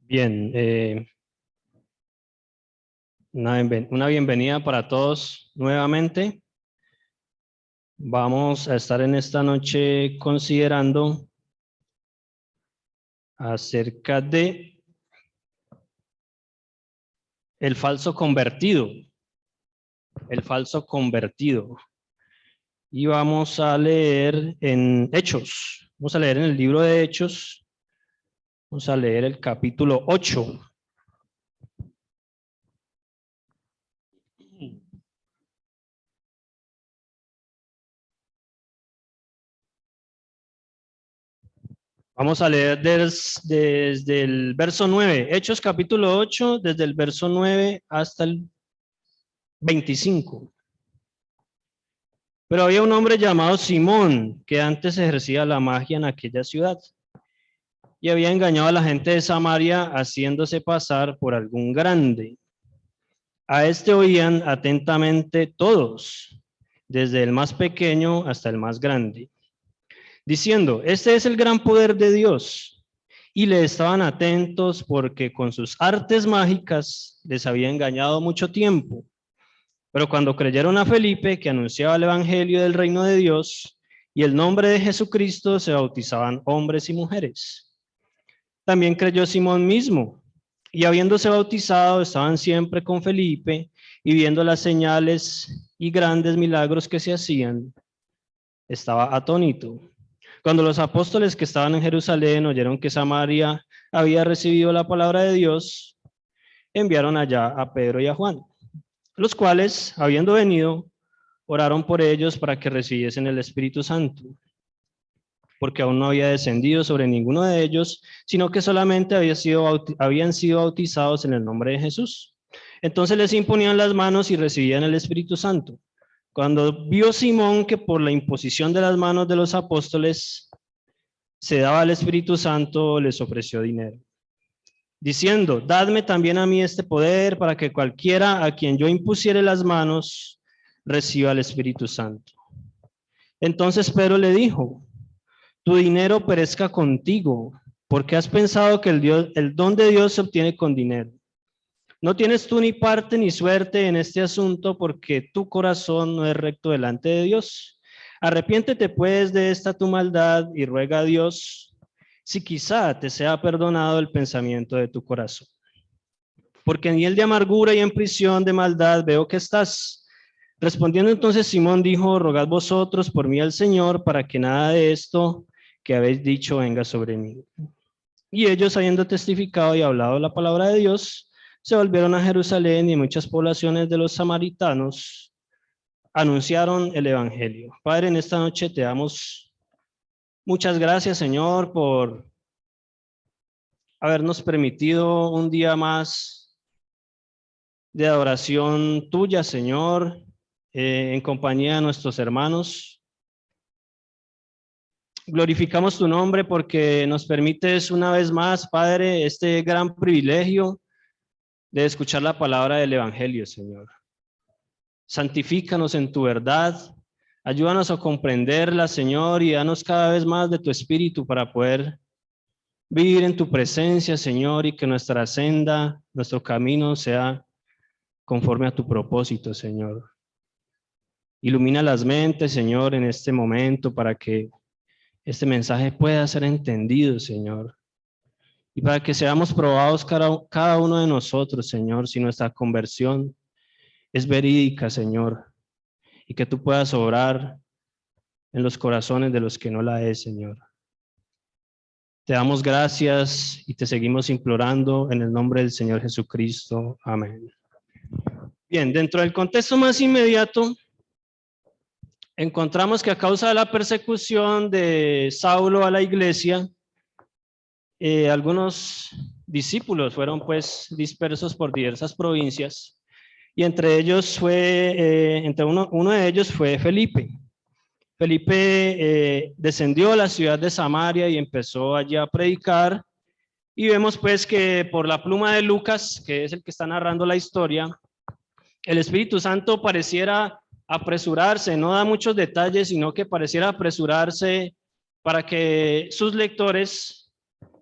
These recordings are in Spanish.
Bien, una bienvenida para todos nuevamente. Vamos a estar en esta noche considerando acerca de el falso convertido. El falso convertido. Y vamos a leer en Hechos. Vamos a leer en el libro de Hechos. Vamos a leer el capítulo 8. Vamos a leer desde el verso 9, Hechos capítulo 8, desde el verso 9 hasta el 25. Pero había un hombre llamado Simón, que antes ejercía la magia en aquella ciudad, y había engañado a la gente de Samaria, haciéndose pasar por algún grande. A este oían atentamente todos, desde el más pequeño hasta el más grande, diciendo: este es el gran poder de Dios. Y le estaban atentos porque con sus artes mágicas les había engañado mucho tiempo. Pero cuando creyeron a Felipe, que anunciaba el evangelio del reino de Dios, y el nombre de Jesucristo, se bautizaban hombres y mujeres. También creyó Simón mismo, y habiéndose bautizado, estaban siempre con Felipe, y viendo las señales y grandes milagros que se hacían, estaba atónito. Cuando los apóstoles que estaban en Jerusalén oyeron que Samaria había recibido la palabra de Dios, enviaron allá a Pedro y a Juan, los cuales, habiendo venido, oraron por ellos para que recibiesen el Espíritu Santo, porque aún no había descendido sobre ninguno de ellos, sino que solamente habían sido bautizados en el nombre de Jesús. Entonces les imponían las manos y recibían el Espíritu Santo. Cuando vio Simón que por la imposición de las manos de los apóstoles se daba el Espíritu Santo, les ofreció dinero, diciendo: dadme también a mí este poder, para que cualquiera a quien yo impusiere las manos reciba el Espíritu Santo. Entonces Pedro le dijo: tu dinero perezca contigo, porque has pensado que el don de Dios se obtiene con dinero. No tienes tú ni parte ni suerte en este asunto, porque tu corazón no es recto delante de Dios. Arrepiéntete pues de esta tu maldad y ruega a Dios, si quizá te sea perdonado el pensamiento de tu corazón. Porque en hiel de amargura y en prisión de maldad veo que estás. Respondiendo entonces Simón dijo: rogad vosotros por mí al Señor, para que nada de esto que habéis dicho venga sobre mí. Y ellos, habiendo testificado y hablado la palabra de Dios, se volvieron a Jerusalén, y muchas poblaciones de los samaritanos anunciaron el evangelio. Padre, en esta noche te damos muchas gracias, Señor, por habernos permitido un día más de adoración tuya, Señor, en compañía de nuestros hermanos. Glorificamos tu nombre porque nos permites una vez más, Padre, este gran privilegio de escuchar la palabra del evangelio, Señor. Santifícanos en tu verdad, ayúdanos a comprenderla, Señor, y danos cada vez más de tu espíritu para poder vivir en tu presencia, Señor, y que nuestra senda, nuestro camino sea conforme a tu propósito, Señor. Ilumina las mentes, Señor, en este momento para que este mensaje pueda ser entendido, Señor. Y para que seamos probados cada uno de nosotros, Señor, si nuestra conversión es verídica, Señor, y que tú puedas obrar en los corazones de los que no la es, Señor. Te damos gracias y te seguimos implorando en el nombre del Señor Jesucristo. Amén. Bien, dentro del contexto más inmediato, encontramos que a causa de la persecución de Saulo a la iglesia, algunos discípulos fueron pues dispersos por diversas provincias, y entre ellos uno de ellos fue Felipe. Felipe descendió a la ciudad de Samaria y empezó allí a predicar, y vemos pues que por la pluma de Lucas, que es el que está narrando la historia, el Espíritu Santo pareciera apresurarse, no da muchos detalles, sino que pareciera apresurarse para que sus lectores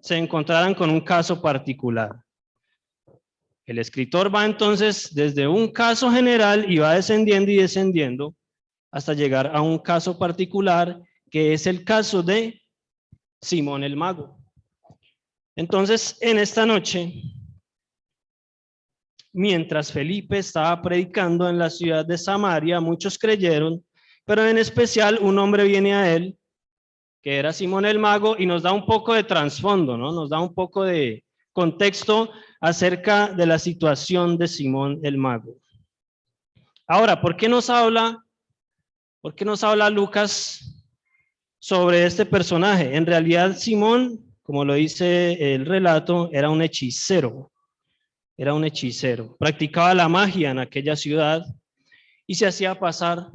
se encontraran con un caso particular. El escritor va entonces desde un caso general y va descendiendo y descendiendo hasta llegar a un caso particular, que es el caso de Simón el Mago. Entonces, en esta noche, mientras Felipe estaba predicando en la ciudad de Samaria, muchos creyeron, pero en especial un hombre viene a él, que era Simón el Mago, y nos da un poco de trasfondo, ¿no? Nos da un poco de contexto acerca de la situación de Simón el Mago. Ahora, ¿por qué nos habla Lucas sobre este personaje? En realidad, Simón, como lo dice el relato, era un hechicero. Era un hechicero. Practicaba la magia en aquella ciudad y se hacía pasar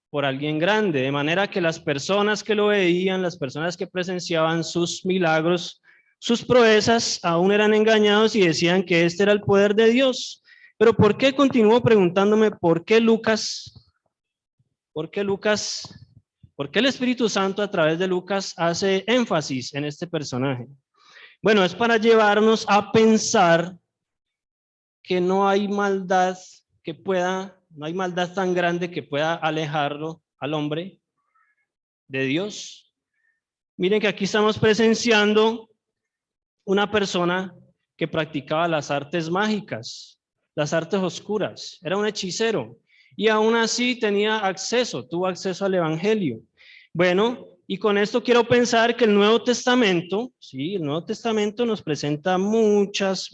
por alguien grande, de manera que las personas que lo veían, las personas que presenciaban sus milagros, sus proezas, aún eran engañados y decían que este era el poder de Dios. Pero ¿por qué? Continúo preguntándome, ¿por qué el Espíritu Santo a través de Lucas hace énfasis en este personaje? Bueno, es para llevarnos a pensar que no hay maldad no hay maldad tan grande que pueda alejarlo al hombre de Dios. Miren que aquí estamos presenciando una persona que practicaba las artes mágicas, las artes oscuras, era un hechicero y aún así tuvo acceso al evangelio. Bueno, y con esto quiero pensar que el Nuevo Testamento, sí, el Nuevo Testamento nos presenta muchos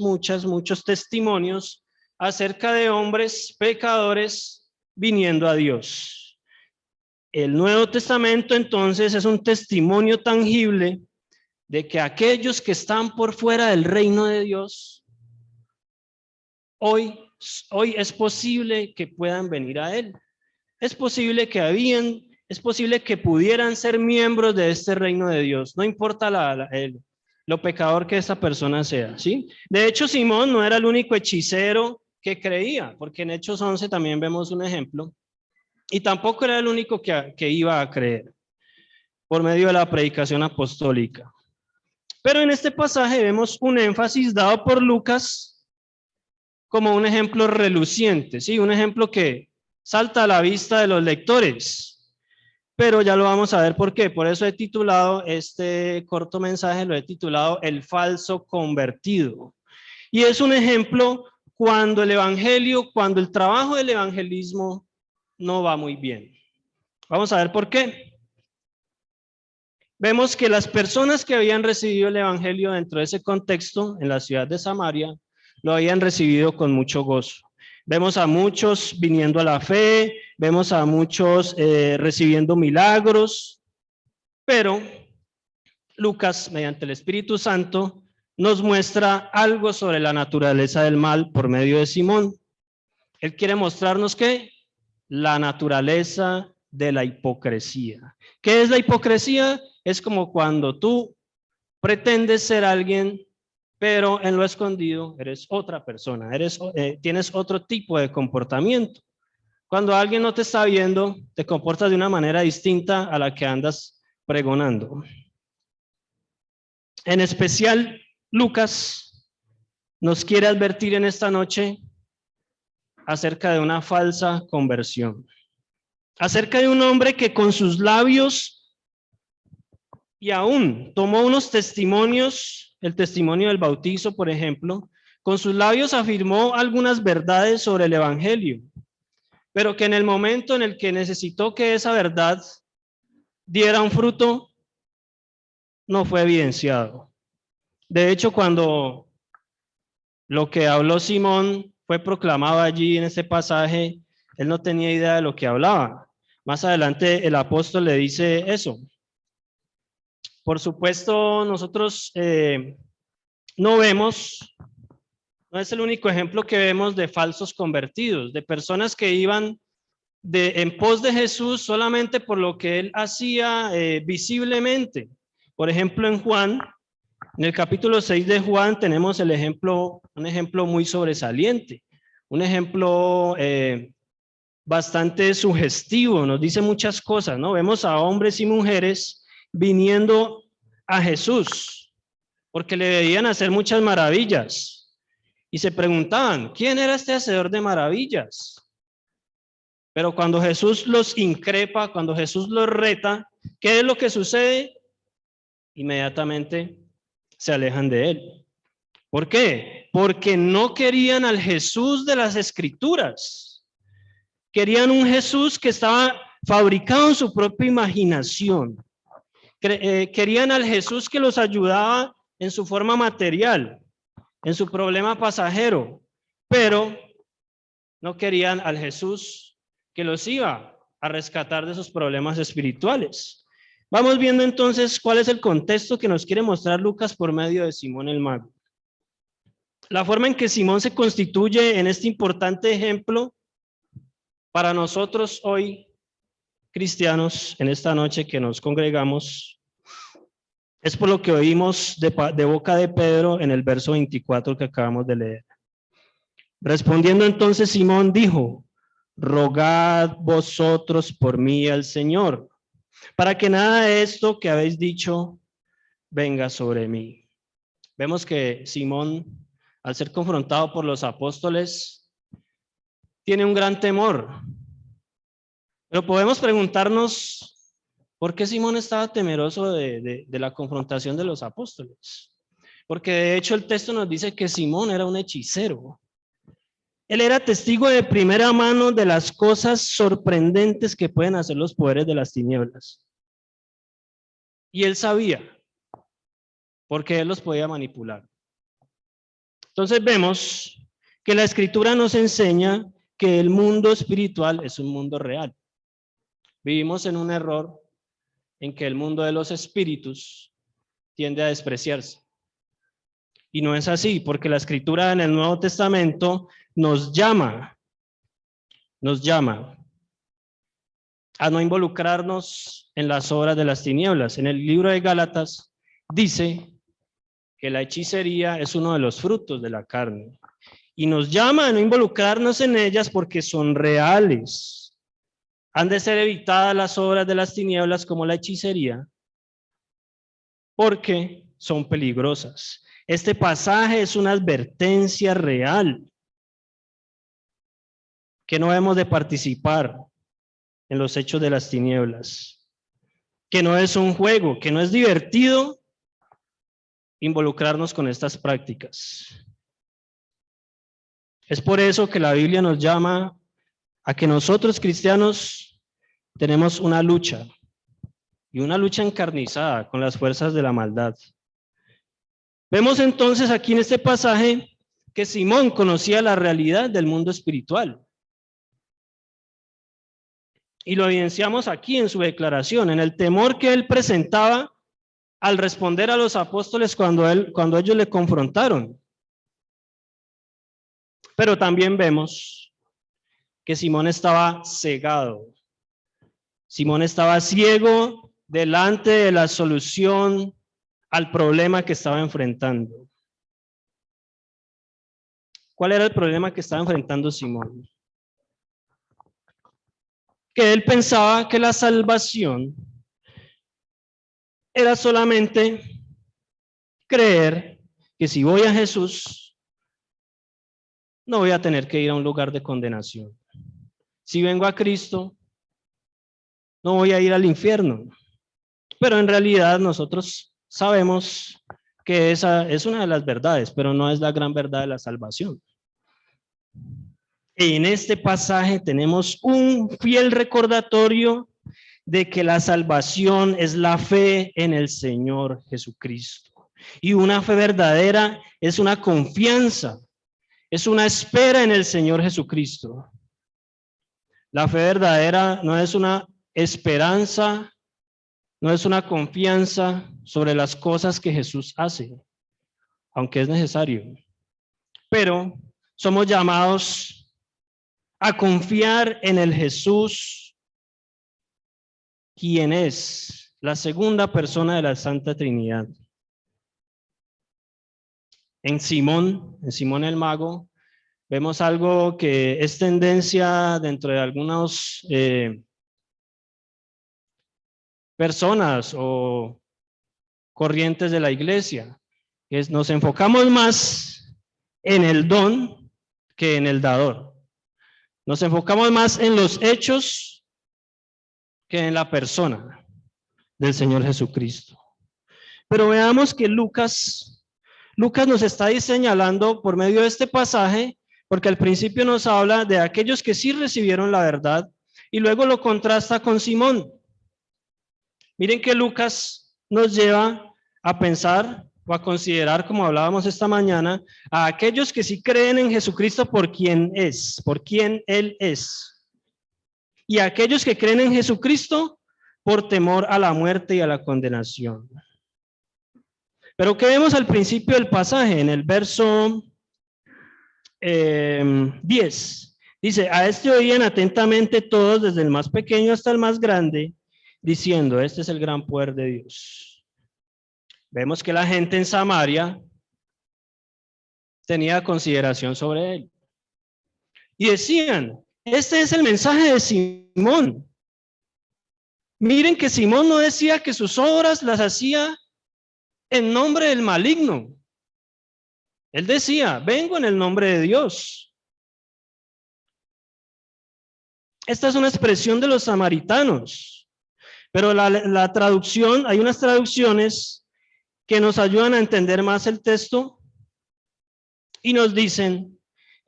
testimonios acerca de hombres pecadores viniendo a Dios. El Nuevo Testamento entonces es un testimonio tangible de que aquellos que están por fuera del reino de Dios, hoy es posible que puedan venir a Él. Es posible que pudieran ser miembros de este reino de Dios, no importa lo pecador que esta persona sea, ¿sí? De hecho, Simón no era el único hechicero que creía, porque en Hechos 11 también vemos un ejemplo, y tampoco era el único que iba a creer por medio de la predicación apostólica. Pero en este pasaje vemos un énfasis dado por Lucas como un ejemplo reluciente, ¿sí? Un ejemplo que salta a la vista de los lectores, pero ya lo vamos a ver por qué. Por eso he titulado este corto mensaje, lo he titulado El falso convertido. Y es un ejemplo cuando el trabajo del evangelismo no va muy bien. Vamos a ver por qué. Vemos que las personas que habían recibido el evangelio dentro de ese contexto, en la ciudad de Samaria, lo habían recibido con mucho gozo. Vemos a muchos viniendo a la fe, vemos a muchos recibiendo milagros, pero Lucas, mediante el Espíritu Santo, nos muestra algo sobre la naturaleza del mal por medio de Simón. Él quiere mostrarnos que la naturaleza de la hipocresía. ¿Qué es la hipocresía? Es como cuando tú pretendes ser alguien, pero en lo escondido eres otra persona, tienes otro tipo de comportamiento. Cuando alguien no te está viendo, te comportas de una manera distinta a la que andas pregonando. En especial, Lucas nos quiere advertir en esta noche acerca de una falsa conversión. Acerca de un hombre que con sus labios y aún tomó unos testimonios, el testimonio del bautizo, por ejemplo, con sus labios afirmó algunas verdades sobre el evangelio, pero que en el momento en el que necesitó que esa verdad diera un fruto, no fue evidenciado. De hecho, cuando lo que habló Simón fue proclamado allí en este pasaje, él no tenía idea de lo que hablaba. Más adelante el apóstol le dice eso. Por supuesto, nosotros no es el único ejemplo que vemos de falsos convertidos, de personas que iban en pos de Jesús solamente por lo que él hacía visiblemente. Por ejemplo, en el capítulo 6 de Juan tenemos un ejemplo muy sobresaliente, un ejemplo bastante sugestivo, nos dice muchas cosas, ¿no? Vemos a hombres y mujeres viniendo a Jesús, porque le veían hacer muchas maravillas y se preguntaban, ¿quién era este hacedor de maravillas? Pero cuando Jesús los increpa, cuando Jesús los reta, ¿qué es lo que sucede? Inmediatamente se alejan de él. ¿Por qué? Porque no querían al Jesús de las Escrituras. Querían un Jesús que estaba fabricado en su propia imaginación. Querían al Jesús que los ayudaba en su forma material, en su problema pasajero, pero no querían al Jesús que los iba a rescatar de sus problemas espirituales. Vamos viendo entonces cuál es el contexto que nos quiere mostrar Lucas por medio de Simón el Mago. La forma en que Simón se constituye en este importante ejemplo para nosotros hoy, cristianos, en esta noche que nos congregamos, es por lo que oímos de boca de Pedro en el verso 24 que acabamos de leer. Respondiendo entonces Simón dijo, rogad vosotros por mí al Señor, para que nada de esto que habéis dicho venga sobre mí. Vemos que Simón, al ser confrontado por los apóstoles, tiene un gran temor. Pero podemos preguntarnos, ¿por qué Simón estaba temeroso de la confrontación de los apóstoles? Porque de hecho el texto nos dice que Simón era un hechicero. Él era testigo de primera mano de las cosas sorprendentes que pueden hacer los poderes de las tinieblas. Y él sabía, porque él los podía manipular. Entonces vemos que la Escritura nos enseña que el mundo espiritual es un mundo real. Vivimos en un error en que el mundo de los espíritus tiende a despreciarse. Y no es así, porque la Escritura en el Nuevo Testamento nos llama a no involucrarnos en las obras de las tinieblas. En el libro de Gálatas dice que la hechicería es uno de los frutos de la carne. Y nos llama a no involucrarnos en ellas porque son reales. Han de ser evitadas las obras de las tinieblas como la hechicería, porque son peligrosas. Este pasaje es una advertencia real que no hemos de participar en los hechos de las tinieblas, que no es un juego, que no es divertido involucrarnos con estas prácticas. Es por eso que la Biblia nos llama a que nosotros cristianos tenemos una lucha, y una lucha encarnizada con las fuerzas de la maldad. Vemos entonces aquí en este pasaje que Simón conocía la realidad del mundo espiritual. Y lo evidenciamos aquí en su declaración, en el temor que él presentaba al responder a los apóstoles cuando ellos le confrontaron. Pero también vemos que Simón estaba cegado. Simón estaba ciego delante de la solución al problema que estaba enfrentando. ¿Cuál era el problema que estaba enfrentando Simón? Que él pensaba que la salvación era solamente creer que si voy a Jesús, no voy a tener que ir a un lugar de condenación. Si vengo a Cristo, no voy a ir al infierno. Pero en realidad nosotros sabemos que esa es una de las verdades, pero no es la gran verdad de la salvación. En este pasaje tenemos un fiel recordatorio de que la salvación es la fe en el Señor Jesucristo. Y una fe verdadera es una confianza, es una espera en el Señor Jesucristo. La fe verdadera no es una esperanza, no es una confianza sobre las cosas que Jesús hace, aunque es necesario. Pero somos llamados a confiar en el Jesús, quien es la segunda persona de la Santa Trinidad. En Simón el Mago, vemos algo que es tendencia dentro de algunas personas o corrientes de la iglesia, Nos enfocamos más en el don que en el dador. Nos enfocamos más en los hechos que en la persona del Señor Jesucristo. Pero veamos que Lucas nos está señalando por medio de este pasaje, porque al principio nos habla de aquellos que sí recibieron la verdad y luego lo contrasta con Simón. Miren que Lucas nos lleva a pensar o a considerar, como hablábamos esta mañana, a aquellos que sí creen en Jesucristo por quien es, por quien Él es. Y a aquellos que creen en Jesucristo por temor a la muerte y a la condenación. Pero ¿qué vemos al principio del pasaje? En el verso 10. Dice, a este oían atentamente todos, desde el más pequeño hasta el más grande, diciendo, este es el gran poder de Dios. Vemos que la gente en Samaria tenía consideración sobre él. Y decían, este es el mensaje de Simón. Miren que Simón no decía que sus obras las hacía en nombre del maligno. Él decía, vengo en el nombre de Dios. Esta es una expresión de los samaritanos. Pero la traducción, hay unas traducciones que nos ayudan a entender más el texto y nos dicen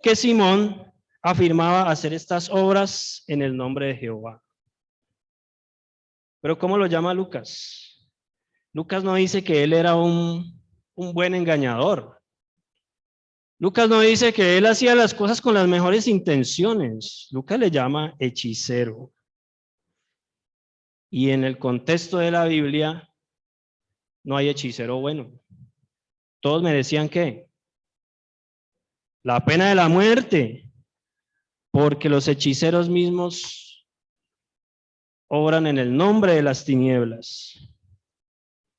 que Simón afirmaba hacer estas obras en el nombre de Jehová. Pero ¿cómo lo llama Lucas? Lucas no dice que él era un buen engañador. Lucas no dice que él hacía las cosas con las mejores intenciones. Lucas le llama hechicero. Y en el contexto de la Biblia no hay hechicero bueno. Todos merecían ¿qué? La pena de la muerte, porque los hechiceros mismos obran en el nombre de las tinieblas.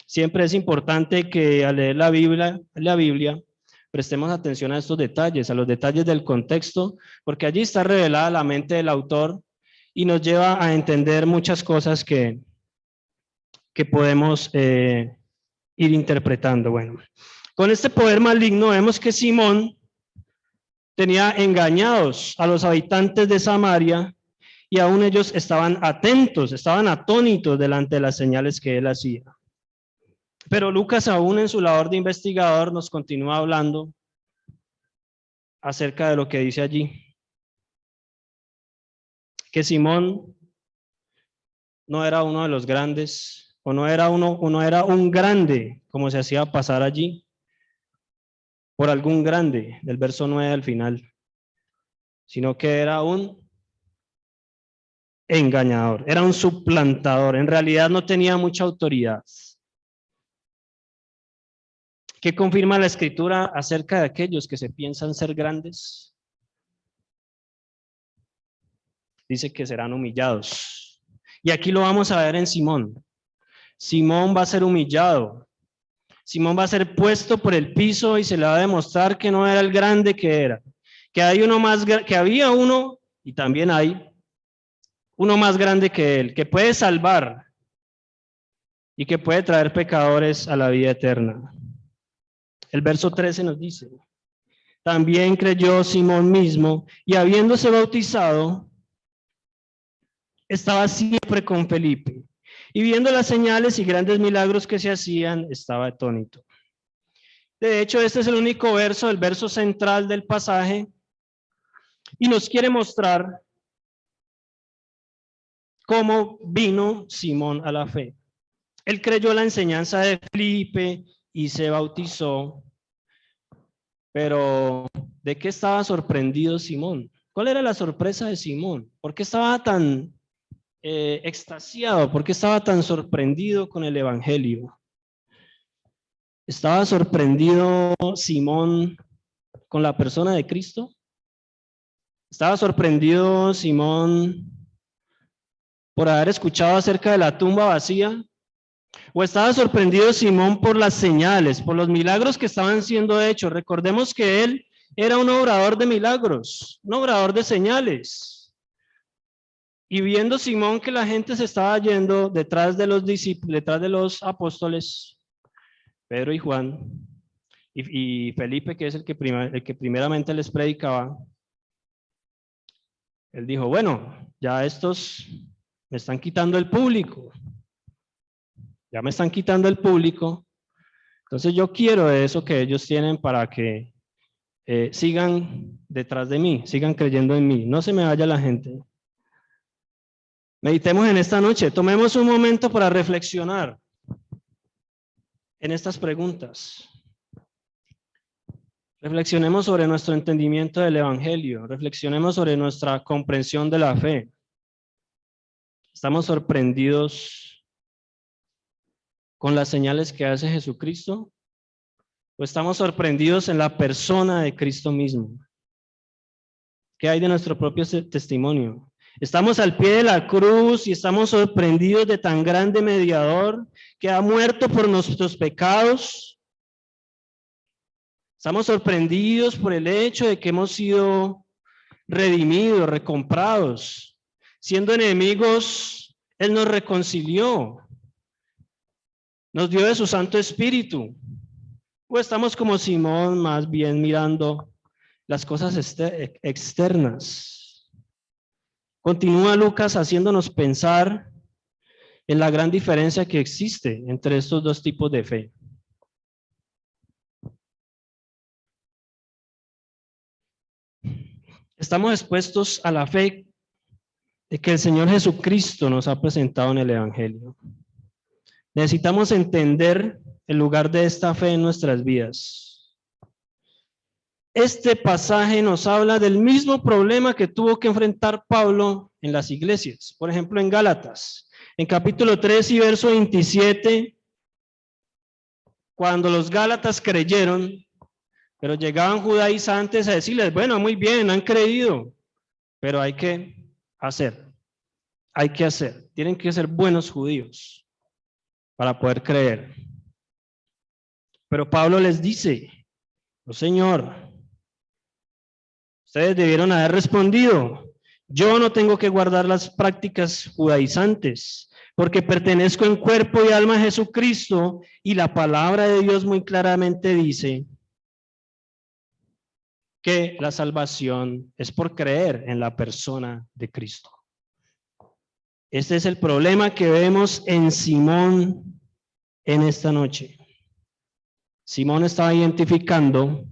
Siempre es importante que al leer la Biblia, prestemos atención a estos detalles, a los detalles del contexto, porque allí está revelada la mente del autor y nos lleva a entender muchas cosas que podemos ir interpretando. Bueno, con este poder maligno vemos que Simón tenía engañados a los habitantes de Samaria y aún ellos estaban atentos, estaban atónitos delante de las señales que él hacía. Pero Lucas, aún en su labor de investigador, nos continúa hablando acerca de lo que dice allí. Que Simón no era uno de los grandes, o no era un grande, como se hacía pasar allí, por algún grande, del verso 9 al final, sino que era un engañador, era un suplantador, en realidad no tenía mucha autoridad. ¿Qué confirma la Escritura acerca de aquellos que se piensan ser grandes? Dice que serán humillados. Y aquí lo vamos a ver en Simón. Simón va a ser humillado. Simón va a ser puesto por el piso y se le va a demostrar que no era el grande que era. Que había uno, y también hay, uno más grande que él, que puede salvar y que puede traer pecadores a la vida eterna. El verso 13 nos dice, también creyó Simón mismo y habiéndose bautizado, estaba siempre con Felipe. Y viendo las señales y grandes milagros que se hacían, estaba atónito. De hecho, este es el único verso, el verso central del pasaje, y nos quiere mostrar cómo vino Simón a la fe. Él creyó la enseñanza de Felipe y se bautizó. Pero, ¿de qué estaba sorprendido Simón? ¿Cuál era la sorpresa de Simón? ¿Por qué estaba tan extasiado? ¿Por qué estaba tan sorprendido con el evangelio? ¿Estaba sorprendido Simón con la persona de Cristo? ¿Estaba sorprendido Simón por haber escuchado acerca de la tumba vacía? ¿O estaba sorprendido Simón por las señales, por los milagros que estaban siendo hechos? Recordemos que él era un obrador de milagros, un obrador de señales. Y viendo Simón que la gente se estaba yendo detrás de los discípulos, detrás de los apóstoles, Pedro y Juan, Y Felipe, que es el que primeramente les predicaba, él dijo, bueno, ya estos me están quitando el público. Ya me están quitando el público. Entonces yo quiero eso que ellos tienen para que sigan detrás de mí, sigan creyendo en mí. No se me vaya la gente. Meditemos en esta noche. Tomemos un momento para reflexionar en estas preguntas. Reflexionemos sobre nuestro entendimiento del Evangelio. Reflexionemos sobre nuestra comprensión de la fe. ¿Estamos sorprendidos con las señales que hace Jesucristo? ¿O estamos sorprendidos en la persona de Cristo mismo? ¿Qué hay de nuestro propio testimonio? ¿Estamos al pie de la cruz y estamos sorprendidos de tan grande mediador que ha muerto por nuestros pecados? ¿Estamos sorprendidos por el hecho de que hemos sido redimidos, recomprados? Siendo enemigos, Él nos reconcilió. Nos dio de su Santo Espíritu. ¿O estamos como Simón, más bien mirando las cosas externas? Continúa Lucas haciéndonos pensar en la gran diferencia que existe entre estos dos tipos de fe. Estamos expuestos a la fe de que el Señor Jesucristo nos ha presentado en el Evangelio. Necesitamos entender el lugar de esta fe en nuestras vidas. Este pasaje nos habla del mismo problema que tuvo que enfrentar Pablo en las iglesias. Por ejemplo, en Gálatas, en capítulo 3 y verso 27, cuando los gálatas creyeron, pero llegaban judaizantes a decirles, bueno, muy bien, han creído, pero hay que hacer, tienen que ser buenos judíos para poder creer. Pero Pablo les dice, no señor, ustedes debieron haber respondido, yo no tengo que guardar las prácticas judaizantes, porque pertenezco en cuerpo y alma a Jesucristo, y la palabra de Dios muy claramente dice que la salvación es por creer en la persona de Cristo. Este es el problema que vemos en Simón en esta noche. Simón estaba identificando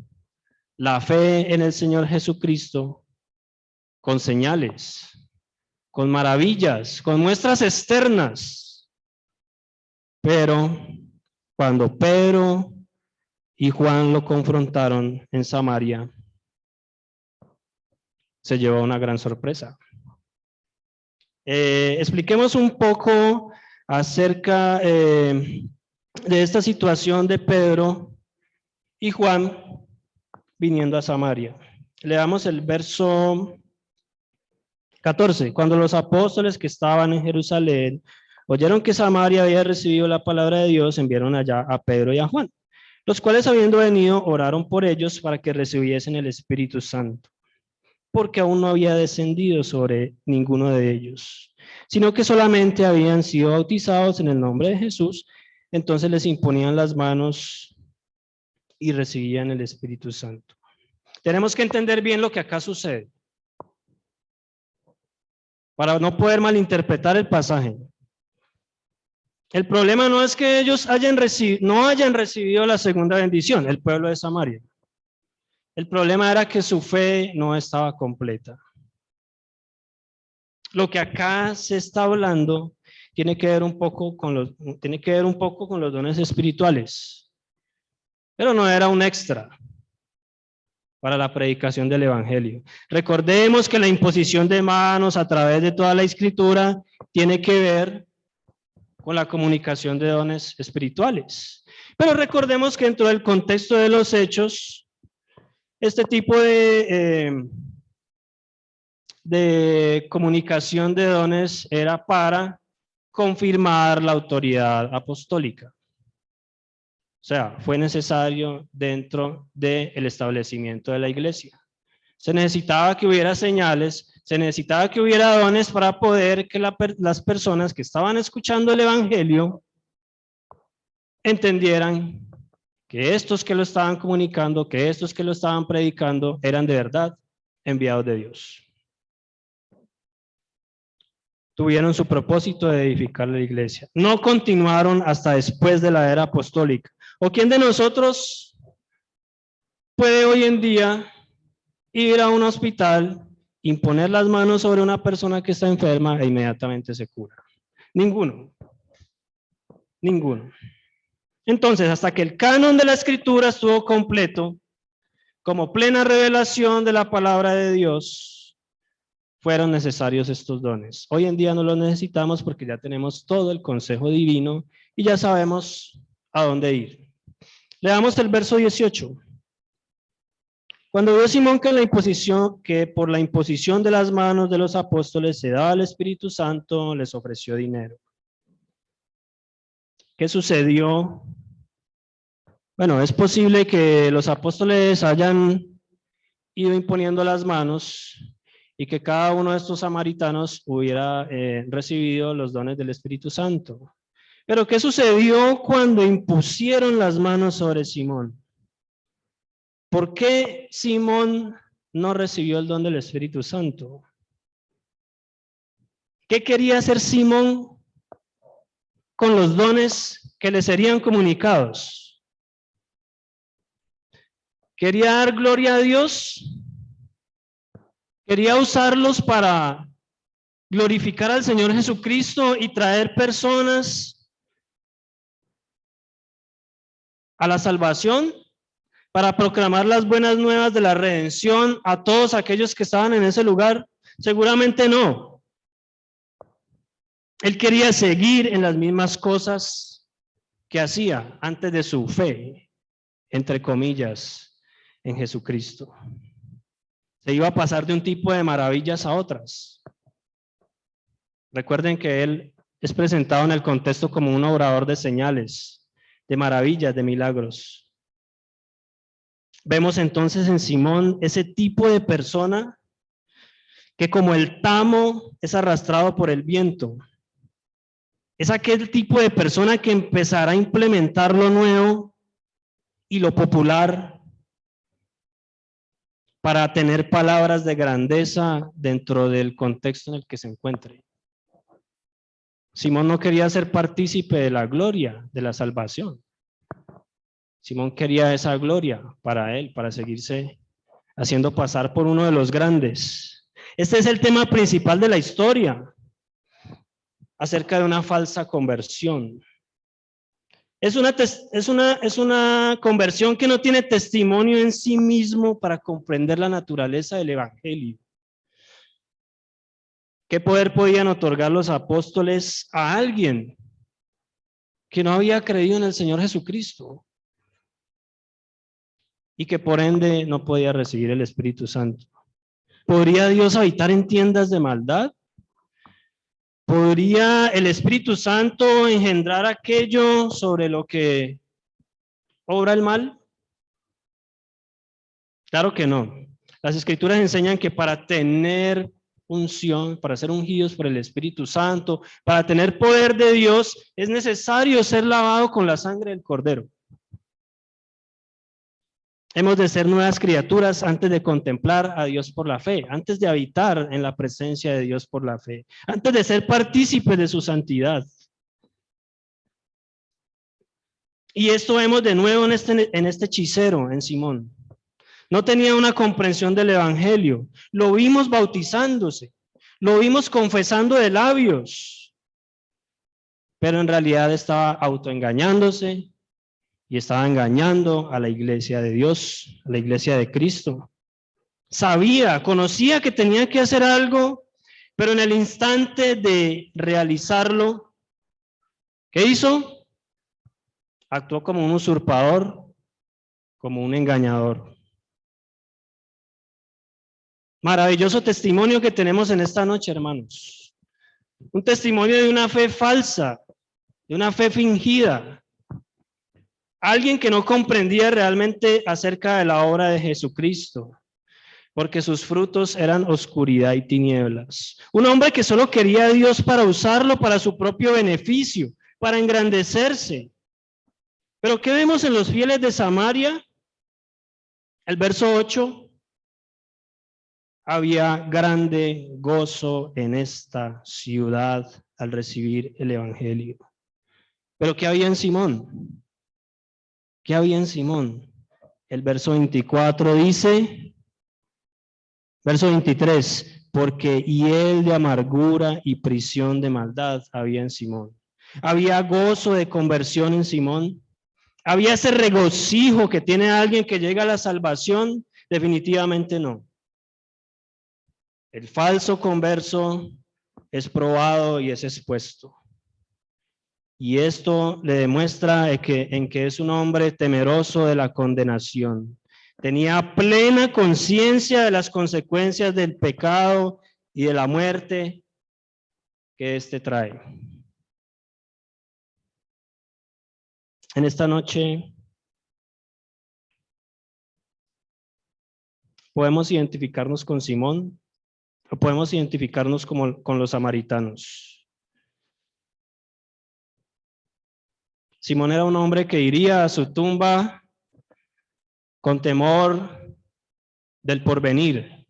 la fe en el Señor Jesucristo con señales, con maravillas, con muestras externas. Pero cuando Pedro y Juan lo confrontaron en Samaria, se llevó una gran sorpresa. Expliquemos un poco acerca de esta situación de Pedro y Juan viniendo a Samaria. Leamos el verso 14. Cuando los apóstoles que estaban en Jerusalén oyeron que Samaria había recibido la palabra de Dios, enviaron allá a Pedro y a Juan, los cuales habiendo venido oraron por ellos para que recibiesen el Espíritu Santo, porque aún no había descendido sobre ninguno de ellos, sino que solamente habían sido bautizados en el nombre de Jesús. Entonces les imponían las manos y recibían el Espíritu Santo. Tenemos que entender bien lo que acá sucede, para no poder malinterpretar el pasaje. El problema no es que ellos no hayan recibido la segunda bendición, el pueblo de Samaria. El problema era que su fe no estaba completa. Lo que acá se está hablando tiene que ver un poco con los dones espirituales, pero no era un extra para la predicación del Evangelio. Recordemos que la imposición de manos a través de toda la Escritura tiene que ver con la comunicación de dones espirituales. Pero recordemos que dentro del contexto de los hechos, este tipo de comunicación de dones era para confirmar la autoridad apostólica. O sea, fue necesario dentro del establecimiento de la iglesia. Se necesitaba que hubiera señales, se necesitaba que hubiera dones para poder que las personas que estaban escuchando el Evangelio entendieran que estos que lo estaban comunicando, que estos que lo estaban predicando, eran de verdad enviados de Dios. Tuvieron su propósito de edificar la iglesia. No continuaron hasta después de la era apostólica. ¿O quién de nosotros puede hoy en día ir a un hospital, imponer las manos sobre una persona que está enferma e inmediatamente se cura? Ninguno. Ninguno. Entonces, hasta que el canon de la Escritura estuvo completo, como plena revelación de la palabra de Dios, fueron necesarios estos dones. Hoy en día no los necesitamos porque ya tenemos todo el consejo divino y ya sabemos a dónde ir. Leamos el verso 18. Cuando vio Simón que por la imposición de las manos de los apóstoles se daba el Espíritu Santo, les ofreció dinero. ¿Qué sucedió? Bueno, es posible que los apóstoles hayan ido imponiendo las manos y que cada uno de estos samaritanos hubiera recibido los dones del Espíritu Santo. Pero ¿qué sucedió cuando impusieron las manos sobre Simón? ¿Por qué Simón no recibió el don del Espíritu Santo? ¿Qué quería hacer Simón con los dones que le serían comunicados? ¿Quería dar gloria a Dios? ¿Quería usarlos para glorificar al Señor Jesucristo y traer personas a la salvación? ¿Para proclamar las buenas nuevas de la redención a todos aquellos que estaban en ese lugar? Seguramente no. Él quería seguir en las mismas cosas que hacía antes de su fe, entre comillas, en Jesucristo. Se iba a pasar de un tipo de maravillas a otras. Recuerden que él es presentado en el contexto como un obrador de señales, de maravillas, de milagros. Vemos entonces en Simón ese tipo de persona que como el tamo es arrastrado por el viento. Es aquel tipo de persona que empezará a implementar lo nuevo y lo popular para tener palabras de grandeza dentro del contexto en el que se encuentre. Simón no quería ser partícipe de la gloria, de la salvación. Simón quería esa gloria para él, para seguirse haciendo pasar por uno de los grandes. Este es el tema principal de la historia, acerca de una falsa conversión. Es una conversión que no tiene testimonio en sí mismo para comprender la naturaleza del evangelio. ¿Qué poder podían otorgar los apóstoles a alguien que no había creído en el Señor Jesucristo y que por ende no podía recibir el Espíritu Santo? ¿Podría Dios habitar en tiendas de maldad? ¿Podría el Espíritu Santo engendrar aquello sobre lo que obra el mal? Claro que no. Las Escrituras enseñan que para tener unción, para ser ungidos por el Espíritu Santo, para tener poder de Dios, es necesario ser lavado con la sangre del Cordero. Hemos de ser nuevas criaturas antes de contemplar a Dios por la fe, antes de habitar en la presencia de Dios por la fe, antes de ser partícipes de su santidad. Y esto vemos de nuevo en este hechicero, en Simón. No tenía una comprensión del evangelio. Lo vimos bautizándose, lo vimos confesando de labios, pero en realidad estaba autoengañándose y estaba engañando a la iglesia de Dios, a la iglesia de Cristo. Conocía que tenía que hacer algo, pero en el instante de realizarlo, ¿qué hizo? Actuó como un usurpador, como un engañador. Maravilloso testimonio que tenemos en esta noche, hermanos. Un testimonio de una fe falsa, de una fe fingida. Alguien que no comprendía realmente acerca de la obra de Jesucristo, porque sus frutos eran oscuridad y tinieblas. Un hombre que solo quería a Dios para usarlo para su propio beneficio, para engrandecerse. Pero ¿qué vemos en los fieles de Samaria? El verso 8. Había grande gozo en esta ciudad al recibir el evangelio. Pero ¿qué había en Simón? ¿Qué había en Simón? El verso 24 dice, verso 23, porque hiel de amargura y prisión de maldad había en Simón. Había gozo de conversión en Simón. Había ese regocijo que tiene alguien que llega a la salvación. Definitivamente no. El falso converso es probado y es expuesto. Y esto le demuestra en que es un hombre temeroso de la condenación. Tenía plena conciencia de las consecuencias del pecado y de la muerte que éste trae. En esta noche podemos identificarnos con Simón o podemos identificarnos con los samaritanos. Simón era un hombre que iría a su tumba con temor del porvenir.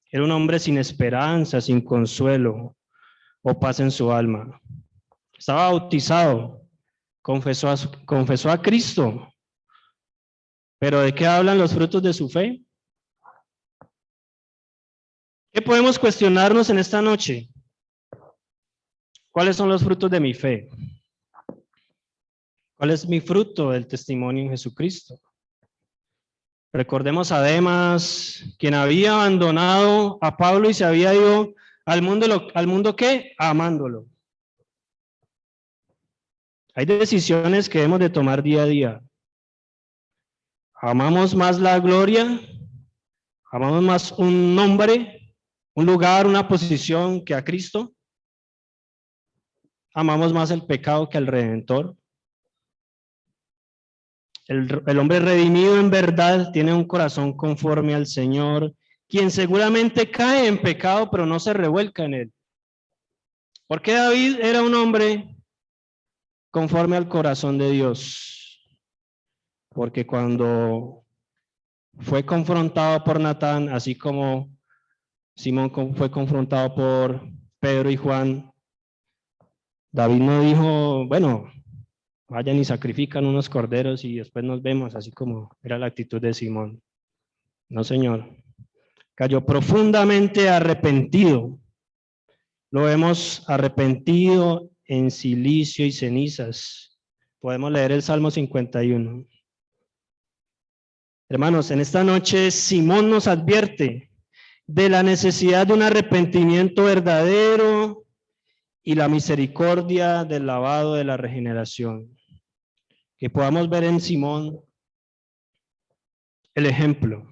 Era un hombre sin esperanza, sin consuelo o paz en su alma. Estaba bautizado, confesó a Cristo. Pero ¿de qué hablan los frutos de su fe? ¿Qué podemos cuestionarnos en esta noche? ¿Cuáles son los frutos de mi fe? ¿Cuál es mi fruto del testimonio en Jesucristo? Recordemos a Demas, quien había abandonado a Pablo y se había ido al mundo ¿qué? Amándolo. Hay decisiones que hemos de tomar día a día. ¿Amamos más la gloria? ¿Amamos más un nombre, un lugar, una posición que a Cristo? ¿Amamos más el pecado que al Redentor? El hombre redimido en verdad tiene un corazón conforme al Señor, quien seguramente cae en pecado, pero no se revuelca en él. Porque David era un hombre conforme al corazón de Dios. Porque cuando fue confrontado por Natán, así como Simón fue confrontado por Pedro y Juan, David no dijo, bueno, vayan y sacrifican unos corderos y después nos vemos, así como era la actitud de Simón. No, Señor. Cayó profundamente arrepentido. Lo hemos arrepentido en silicio y cenizas. Podemos leer el Salmo 51. Hermanos, en esta noche Simón nos advierte de la necesidad de un arrepentimiento verdadero y la misericordia del lavado de la regeneración. Que podamos ver en Simón el ejemplo.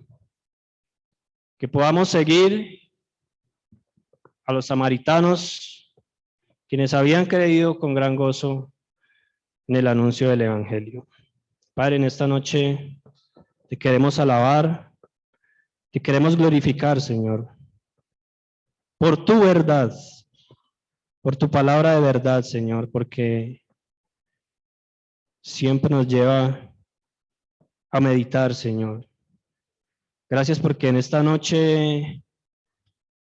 Que podamos seguir a los samaritanos, quienes habían creído con gran gozo en el anuncio del Evangelio. Padre, en esta noche te queremos alabar, te queremos glorificar, Señor, por tu verdad, por tu palabra de verdad, Señor, porque siempre nos lleva a meditar, Señor. Gracias porque en esta noche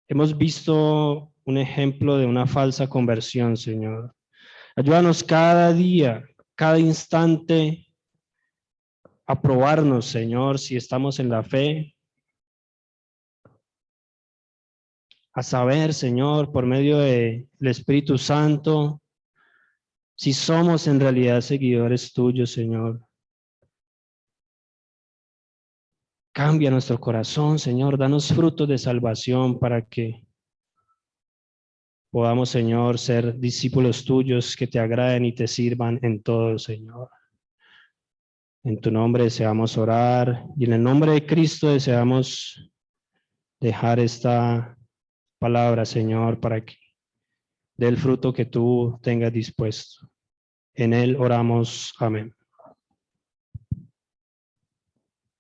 hemos visto un ejemplo de una falsa conversión, Señor. Ayúdanos cada día, cada instante a probarnos, Señor, si estamos en la fe. A saber, Señor, por medio del Espíritu Santo, si somos en realidad seguidores tuyos, Señor. Cambia nuestro corazón, Señor. Danos frutos de salvación para que podamos, Señor, ser discípulos tuyos que te agraden y te sirvan en todo, Señor. En tu nombre deseamos orar y en el nombre de Cristo deseamos dejar esta palabra, Señor, para que dé el fruto que tú tengas dispuesto. En él oramos. Amén.